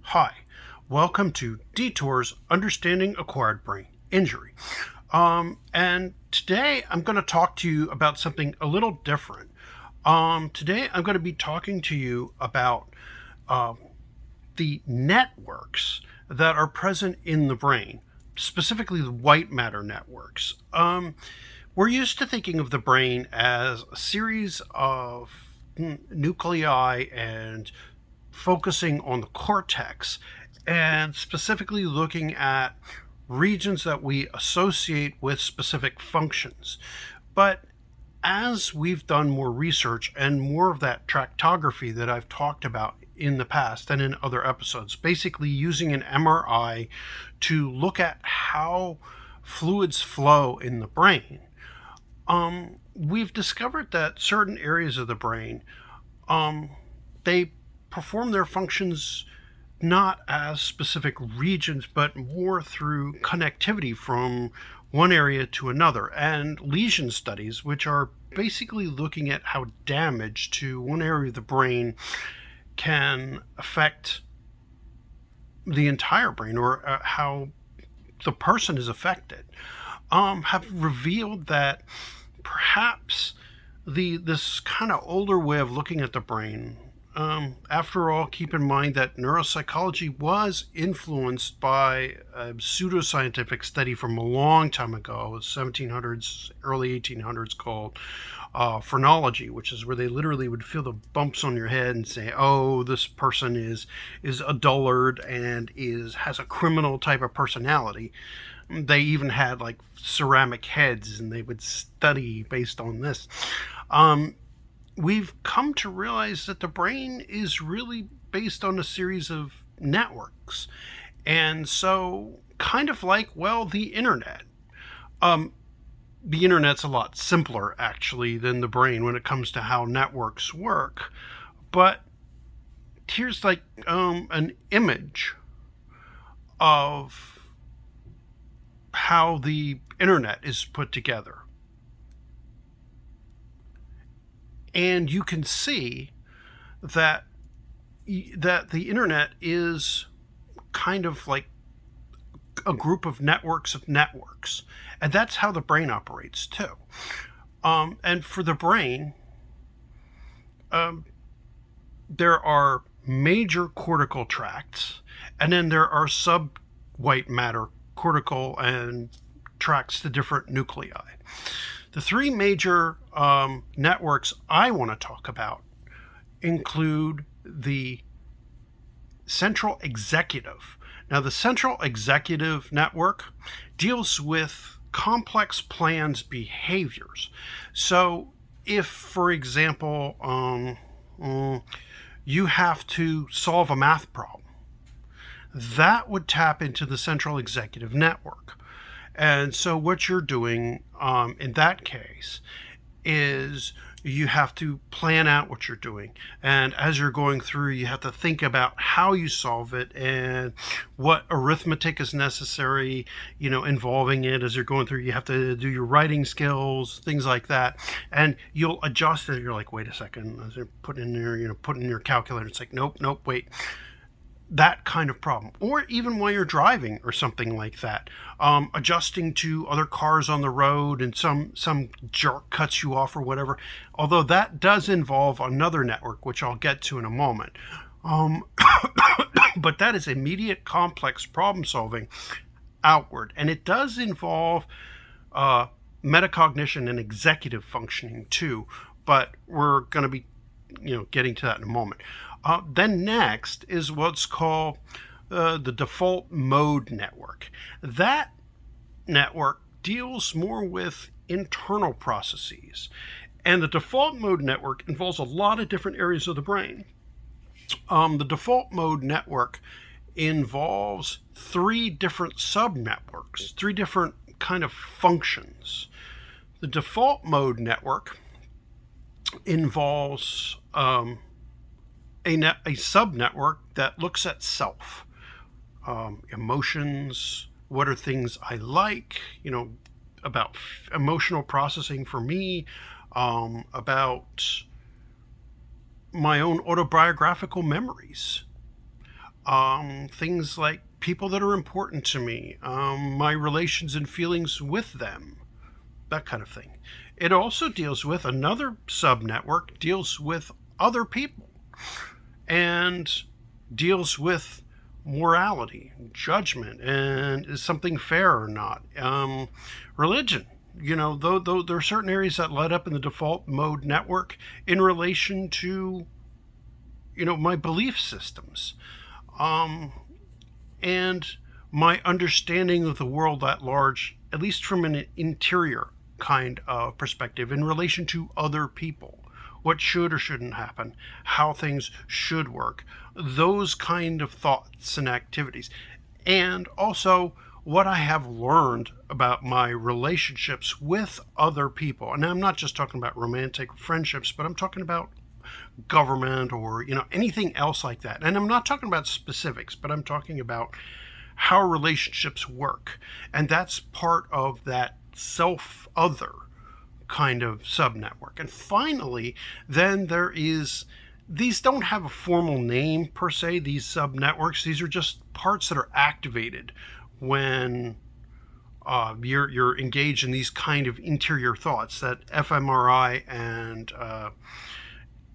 Hi, welcome to Detours Understanding Acquired Brain Injury. And today I'm going to talk to you about something a little different. Today I'm going to be talking to you about the networks that are present in the brain, specifically the white matter networks. We're used to thinking of the brain as a series of nuclei and focusing on the cortex and specifically looking at regions that we associate with specific functions. But as we've done more research and more of that tractography that I've talked about in the past and in other episodes, basically using an MRI to look at how fluids flow in the brain, we've discovered that certain areas of the brain, they perform their functions not as specific regions, but more through connectivity from one area to another. And lesion studies, which are basically looking at how damage to one area of the brain can affect the entire brain, or how the person is affected, have revealed that perhaps this kind of older way of looking at the brain, after all, keep in mind that neuropsychology was influenced by a pseudoscientific study from a long time ago, 1700s, early 1800s, called phrenology, which is where they literally would feel the bumps on your head and say, "Oh, this person is a dullard and has a criminal type of personality." They even had like ceramic heads, and they would study based on this. We've come to realize that the brain is really based on a series of networks. And so, kind of like, well, the internet. The internet's a lot simpler, actually, than the brain when it comes to how networks work. But here's like an image of how the internet is put together. And you can see that the internet is kind of like a group of networks, and that's how the brain operates too. And for the brain, there are major cortical tracts, and then there are sub-white matter cortical and tracts to different nuclei. The three major networks I want to talk about include the central executive. Now, the central executive network deals with complex plans behaviors. So if, for example, you have to solve a math problem, that would tap into the central executive network. And so what you're doing in that case is you have to plan out what you're doing. And as you're going through, you have to think about how you solve it and what arithmetic is necessary, involving it as you're going through. You have to do your writing skills, things like that. And you'll adjust it. You're like, wait a second, as you're putting in there, put in your calculator. It's like, nope, wait. That kind of problem. Or even while you're driving or something like that, adjusting to other cars on the road, and some jerk cuts you off or whatever, although that does involve another network, which I'll get to in a moment. But that is immediate complex problem solving outward, and it does involve metacognition and executive functioning too, but we're going to be getting to that in a moment. Then next is what's called the default mode network. That network deals more with internal processes. And the default mode network involves a lot of different areas of the brain. The default mode network involves three different sub-networks, three different kind of functions. The default mode network involves a sub-network that looks at self, emotions, what are things I like, about emotional processing for me, about my own autobiographical memories. things like people that are important to me, my relations and feelings with them, that kind of thing. It also deals with another sub-network, deals with other people, and deals with morality, judgment, and is something fair or not. Religion, though there are certain areas that light up in the default mode network in relation to, my belief systems, and my understanding of the world at large, at least from an interior kind of perspective in relation to other people. What should or shouldn't happen, how things should work, those kind of thoughts and activities. And also what I have learned about my relationships with other people. And I'm not just talking about romantic friendships, but I'm talking about government or, anything else like that. And I'm not talking about specifics, but I'm talking about how relationships work. And that's part of that self-other kind of sub-network. And finally, then there is, these don't have a formal name per se, these sub-networks. These are just parts that are activated when you're engaged in these kind of interior thoughts that fMRI and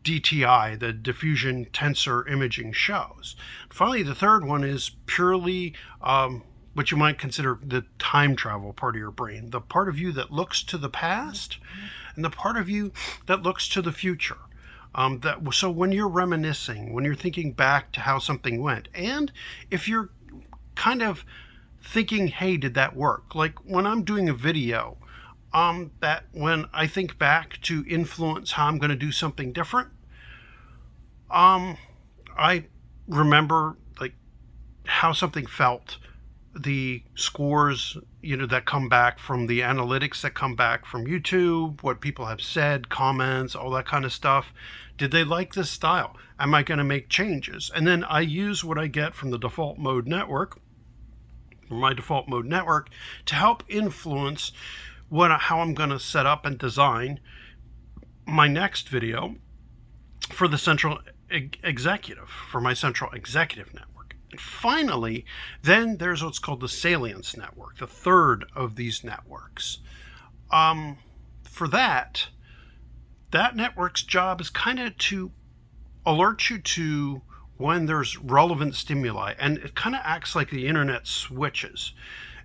DTI, the diffusion tensor imaging, shows. Finally, the third one is purely what you might consider the time travel part of your brain, the part of you that looks to the past and the part of you that looks to the future. So when you're reminiscing, when you're thinking back to how something went, and if you're kind of thinking, hey, did that work? Like when I'm doing a video, that when I think back to influence how I'm going to do something different, I remember like how something felt, the scores, that come back from the analytics that come back from YouTube, what people have said, comments, all that kind of stuff. Did they like this style? Am I going to make changes? And then I use what I get from the default mode network, from my default mode network, to help influence how I'm going to set up and design my next video for the central executive, for my central executive network. And finally, then there's what's called the Salience Network, the third of these networks. For that network's job is kind of to alert you to when there's relevant stimuli, and it kind of acts like the internet switches.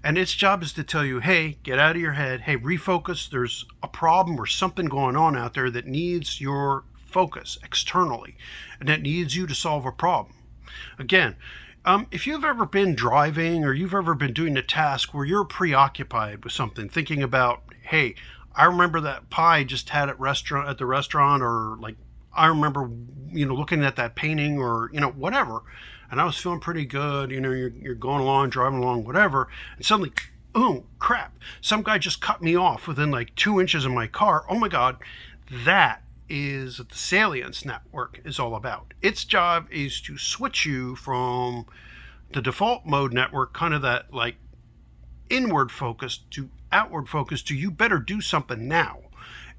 And its job is to tell you, hey, get out of your head, hey, refocus, there's a problem or something going on out there that needs your focus externally, and that needs you to solve a problem. Again, if you've ever been driving or you've ever been doing a task where you're preoccupied with something, thinking about, hey, I remember that pie I just had at the restaurant, or like I remember, looking at that painting, or whatever, and I was feeling pretty good. You're going along, driving along, whatever, and suddenly, oh crap! Some guy just cut me off within like 2 inches of my car. Oh my God, that is what the Salience Network is all about. Its job is to switch you from the default mode network, kind of that like inward focus, to outward focus, to you better do something now.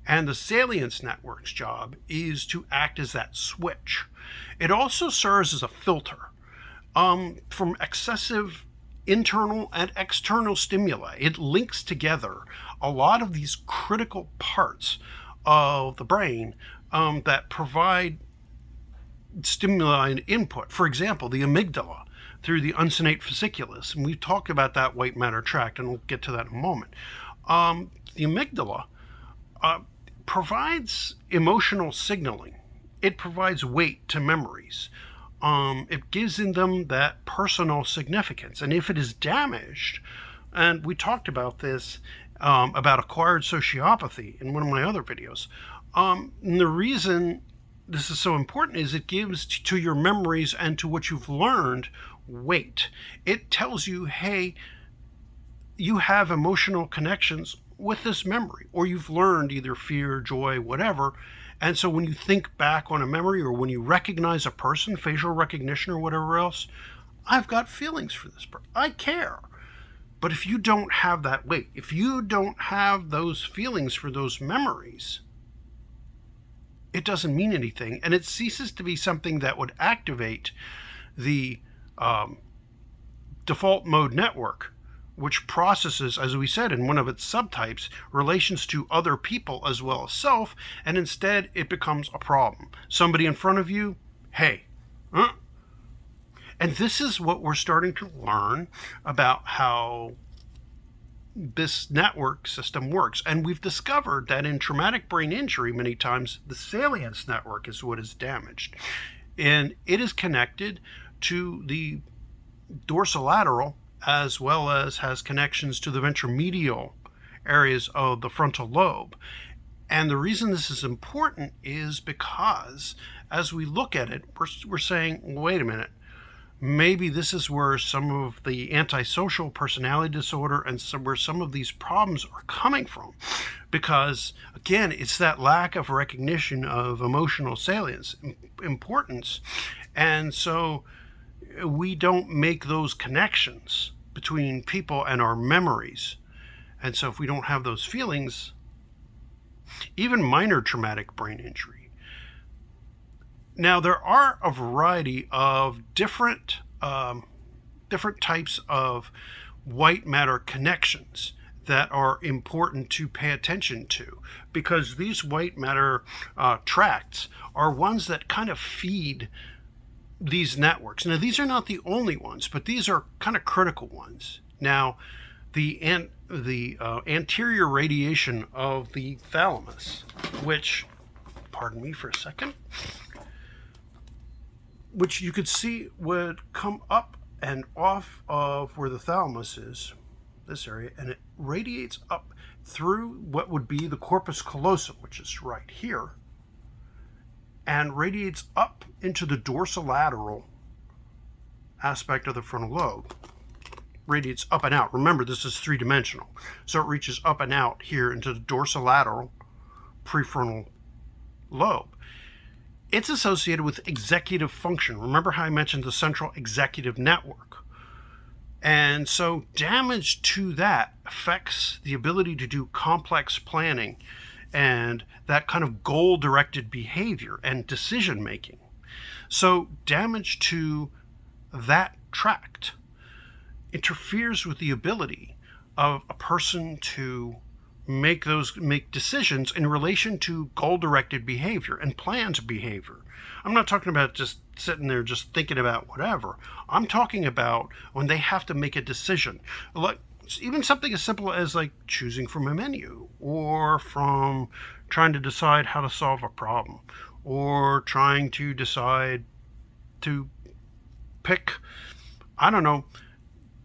And the Salience Network's job is to act as that switch. It also serves as a filter from excessive internal and external stimuli. It links together a lot of these critical parts of the brain that provide stimuli and input. For example, the amygdala through the uncinate fasciculus. And we've talked about that white matter tract, and we'll get to that in a moment. The amygdala provides emotional signaling. It provides weight to memories. It gives in them that personal significance. And if it is damaged, and we talked about this, about acquired sociopathy in one of my other videos. And the reason this is so important is it gives to your memories and to what you've learned weight. It tells you, hey, you have emotional connections with this memory, or you've learned either fear, joy, whatever. And so when you think back on a memory, or when you recognize a person, facial recognition or whatever else, I've got feelings for this person. I care. But if you don't have that weight, if you don't have those feelings for those memories, it doesn't mean anything, and it ceases to be something that would activate the um, default mode network, which processes, as we said in one of its subtypes, relations to other people as well as self, and instead it becomes a problem. Somebody in front of you, hey, and this is what we're starting to learn about how this network system works. And we've discovered that in traumatic brain injury, many times the Salience Network is what is damaged. And it is connected to the dorsolateral as well as has connections to the ventromedial areas of the frontal lobe. And the reason this is important is because as we look at it, we're saying, wait a minute, maybe this is where some of the antisocial personality disorder and where some of these problems are coming from. Because, again, it's that lack of recognition of emotional salience, importance. And so we don't make those connections between people and our memories. And so if we don't have those feelings, even minor traumatic brain injury. Now, there are a variety of different types of white matter connections that are important to pay attention to, because these white matter tracts are ones that kind of feed these networks. Now, these are not the only ones, but these are kind of critical ones. Now, the anterior radiation of the thalamus, which, pardon me for a second, which you could see would come up and off of where the thalamus is, this area, and it radiates up through what would be the corpus callosum, which is right here, and radiates up into the dorsolateral aspect of the frontal lobe. Radiates up and out. Remember, this is three-dimensional. So it reaches up and out here into the dorsolateral prefrontal lobe. It's associated with executive function. Remember how I mentioned the central executive network? And so damage to that affects the ability to do complex planning and that kind of goal-directed behavior and decision-making. So damage to that tract interferes with the ability of a person to make decisions in relation to goal-directed behavior and planned behavior. I'm not talking about just sitting there just thinking about whatever. I'm talking about when they have to make a decision. Like even something as simple as like choosing from a menu, or from trying to decide how to solve a problem, or trying to decide to pick, I don't know,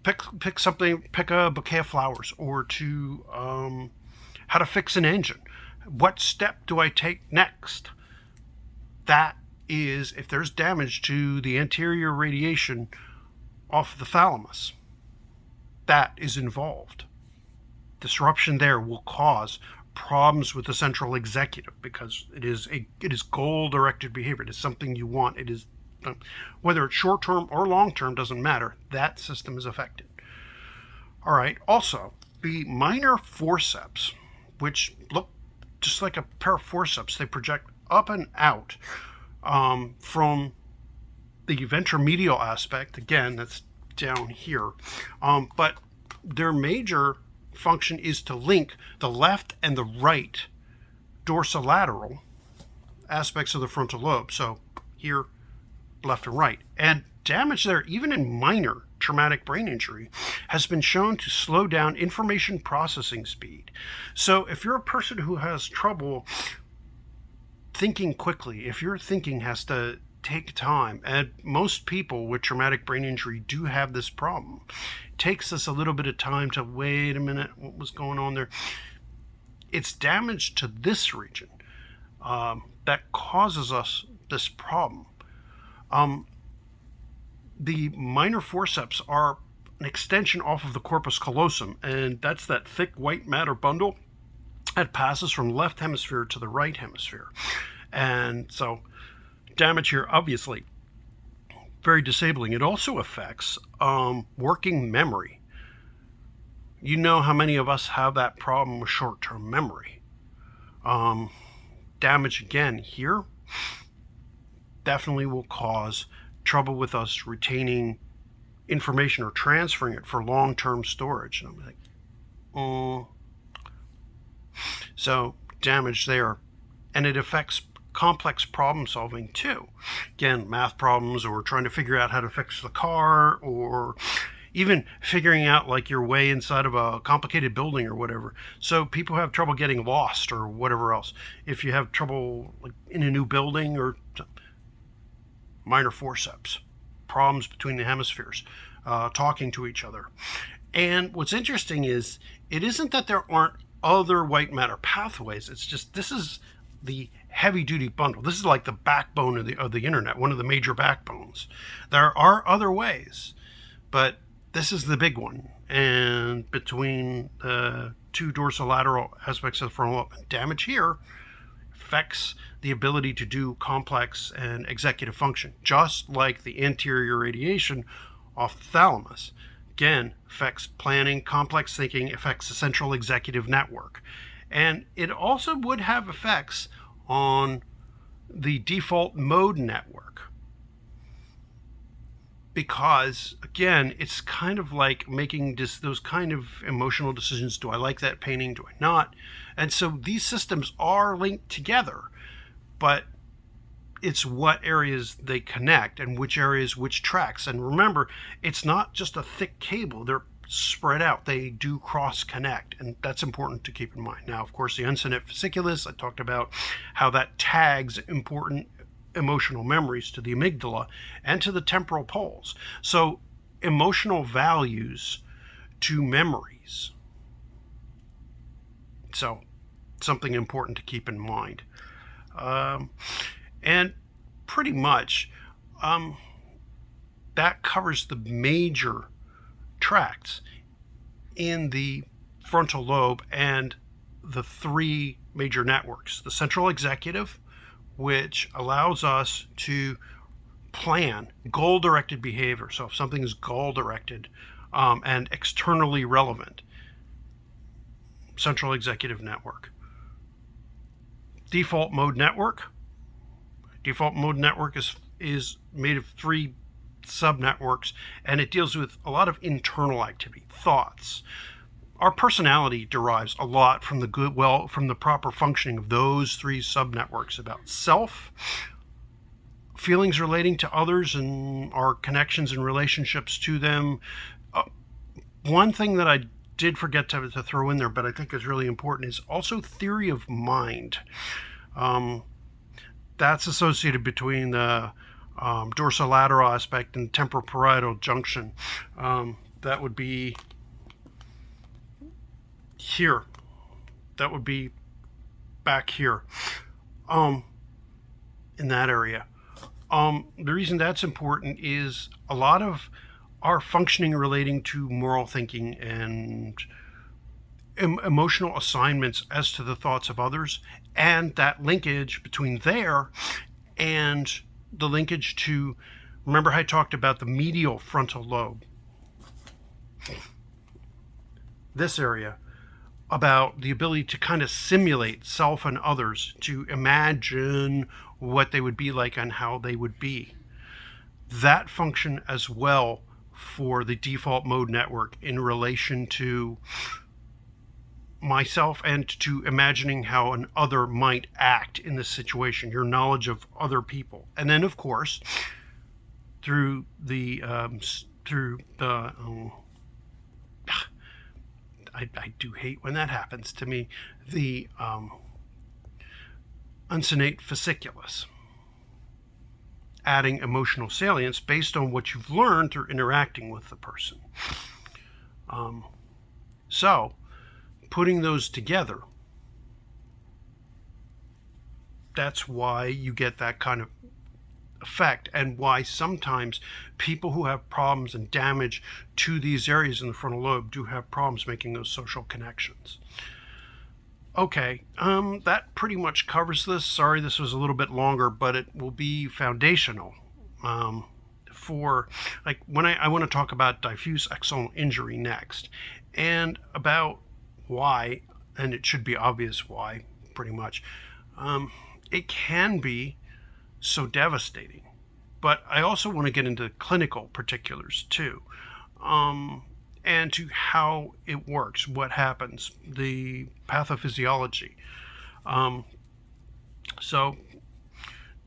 pick something, pick a bouquet of flowers, or to how to fix an engine. What step do I take next? That is, if there's damage to the anterior radiation off the thalamus, that is involved. Disruption there will cause problems with the central executive, because it is goal-directed behavior. It is something you want. It is, whether it's short-term or long-term, doesn't matter. That system is affected. All right. Also, the minor forceps, which look just like a pair of forceps, they project up and out from the ventromedial aspect. Again, that's down here. But their major function is to link the left and the right dorsolateral aspects of the frontal lobe. So here, left and right. And damage there, even in minor traumatic brain injury, has been shown to slow down information processing speed. So if you're a person who has trouble thinking quickly, if your thinking has to take time, and most people with traumatic brain injury do have this problem, it takes us a little bit of time to wait a minute, what was going on there? It's damage to this region that causes us this problem. The minor forceps are an extension off of the corpus callosum, and that's that thick white matter bundle that passes from left hemisphere to the right hemisphere. And so damage here, obviously, very disabling. It also affects working memory. You know how many of us have that problem with short-term memory. Damage again here definitely will cause trouble with us retaining information or transferring it for long-term storage. And I'm like, oh. So damage there. And it affects complex problem solving too. Again, math problems, or trying to figure out how to fix the car, or even figuring out like your way inside of a complicated building or whatever. So people have trouble getting lost or whatever else. If you have trouble like in a new building, or minor forceps, problems between the hemispheres, talking to each other. And what's interesting is it isn't that there aren't other white matter pathways. It's just this is the heavy duty bundle. This is like the backbone of the internet, one of the major backbones. There are other ways, but this is the big one. And between the two dorsolateral aspects of the frontal lobe, damage here affects the ability to do complex and executive function, just like the anterior radiation off the thalamus. Again, affects planning, complex thinking, affects the central executive network. And it also would have effects on the default mode network. Because, again, it's kind of like making those kind of emotional decisions. Do I like that painting? Do I not? And so these systems are linked together, but it's what areas they connect and which areas, which tracks. And remember, it's not just a thick cable. They're spread out. They do cross connect, and that's important to keep in mind. Now, of course, the uncinate fasciculus, I talked about how that tags important emotional memories to the amygdala and to the temporal poles. So emotional values to memories. So something important to keep in mind. And pretty much that covers the major tracts in the frontal lobe and the three major networks. The central executive, which allows us to plan goal-directed behavior. So if something is goal-directed and externally relevant, central executive network. Default mode network. Default mode network is made of three subnetworks, and it deals with a lot of internal activity, thoughts. Our personality derives a lot from from the proper functioning of those three subnetworks about self, feelings relating to others, and our connections and relationships to them. One thing that I did forget to throw in there, but I think is really important, is also theory of mind. That's associated between the dorsolateral aspect and temporoparietal junction. That would be here. That would be back here, in that area. The reason that's important is a lot of our functioning relating to moral thinking and emotional assignments as to the thoughts of others, and that linkage between there and the linkage to, remember how I talked about the medial frontal lobe, this area, about the ability to kind of simulate self and others, to imagine what they would be like and how they would be. That function as well for the default mode network in relation to myself and to imagining how an other might act in this situation, your knowledge of other people. And then, of course, through the I do hate when that happens to me, the uncinate fasciculus, adding emotional salience based on what you've learned through interacting with the person. So, putting those together, that's why you get that kind of effect, and why sometimes people who have problems and damage to these areas in the frontal lobe do have problems making those social connections. Okay, that pretty much covers this. Sorry this was a little bit longer, but it will be foundational for, like, when I want to talk about diffuse axonal injury next, and about why, and it should be obvious why, pretty much, it can be so devastating. but I also want to get into clinical particulars too, and to how it works, what happens, the pathophysiology. So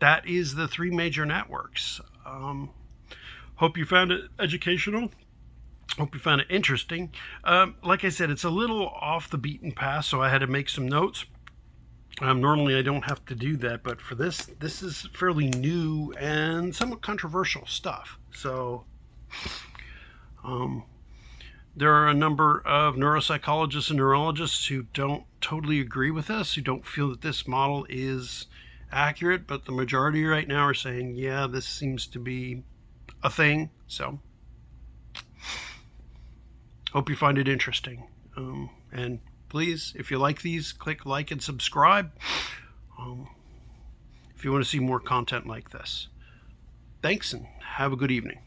that is the three major networks. Hope you found it educational. Hope you found it interesting. Like I said, it's a little off the beaten path, so I had to make some notes. Normally I don't have to do that, but for this is fairly new and somewhat controversial stuff. So there are a number of neuropsychologists and neurologists who don't totally agree with this, who don't feel that this model is accurate, but the majority right now are saying, yeah, this seems to be a thing. So hope you find it interesting. And please, if you like these, click like and subscribe if you want to see more content like this. Thanks, and have a good evening.